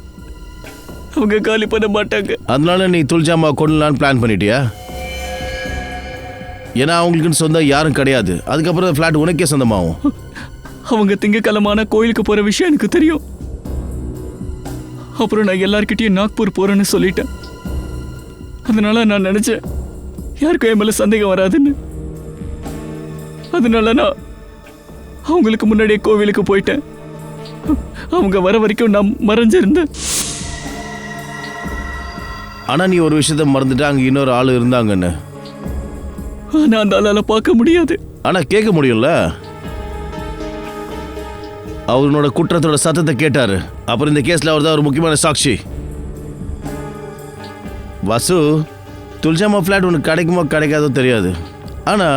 அவங்க காலி பண்ண மாட்டாங்க. அதனால நீ துல்ஜாமா கொள்ளலான்னு பிளான் பண்ணிட்டியா? ஏன்னா அவங்களுக்குன்னு சொந்தம் யாரும் கிடையாது. அதுக்கப்புறம் ஃப்ளாட் உனக்கே சொந்தமாகும். அவங்க திங்கக்கிழமான கோயிலுக்கு போகிற விஷயம் எனக்கு தெரியும். அப்புறம் நான் எல்லார்கிட்டையும் நாக்பூர் போகிறேன்னு சொல்லிட்டேன். அதனால நான் நினச்சேன் யாருக்கும் என் மேலே சந்தேகம் வராதுன்னு. அதனால நான் அவங்களுக்கு முன்னாடியே கோவிலுக்கு போயிட்டேன். அவங்க வர வரைக்கும் நான் மறைஞ்சிருந்தேன். ஆனா நீ ஒரு விஷயத்த மறந்துட்டு அங்க இன்னொரு ஆள் இருந்தாங்கன்னு. ஆனா அந்த ஆளால பார்க்க முடியாது. ஆனா கேட்க முடியும்ல. அவனோட குற்றத்தோட சத்தத்தை கேட்டாரு. அப்புறம் இந்த கேஸ்ல அவர் தான் ஒரு முக்கியமான சாட்சி. வாசு, துல்ஜாமா ஃபிளாட் உனக்கு கிடைக்குமோ கிடைக்காதோ தெரியாது. ஆனா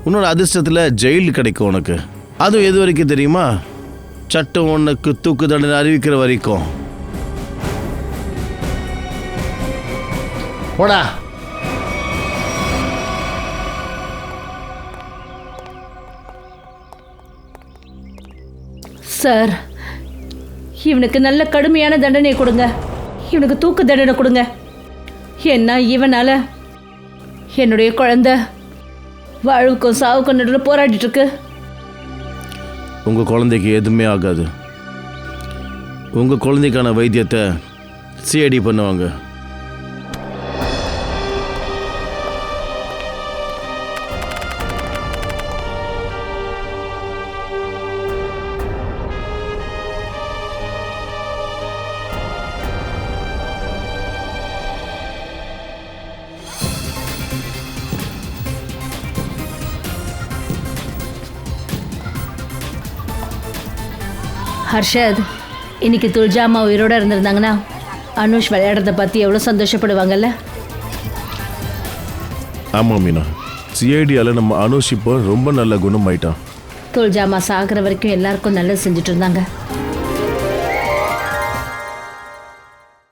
உன்னோட அதிர்ஷ்டத்தில் ஜெயில் கிடைக்கும் உனக்கு. அதுவும் எது வரைக்கும் தெரியுமா? சட்டம் உனக்கு தூக்கு தண்டனை அறிவிக்கிற வரைக்கும். போடா. சார், இவனுக்கு நல்ல கடுமையான தண்டனை கொடுங்க. இவனுக்கு தூக்கு தண்டனை கொடுங்க. என்ன இவனால என்னுடைய குழந்தை வாழ்வுக்கும் சாவுக்கும் நடுவில் போராடிட்டு இருக்கு. உங்க குழந்தைக்கு எதுவுமே ஆகாது. உங்க குழந்தைக்கான வைத்தியத்தை சிஐடி பண்ணுவாங்க. ஹர்ஷத், இன்னைக்கு துல்ஜா அம்மா உயிரோட இருந்திருந்தாங்கன்னா அனுஷ் விளையாடுறத பற்றி எவ்வளோ சந்தோஷப்படுவாங்கல்ல. ஆமாம் மீனா, சிஐடியால் நம்ம அனுஷ் இப்போ ரொம்ப நல்ல குணமாயிட்டான். துல்ஜா அம்மா சாகிற வரைக்கும் எல்லாருக்கும் நல்லது செஞ்சுட்டு இருந்தாங்க.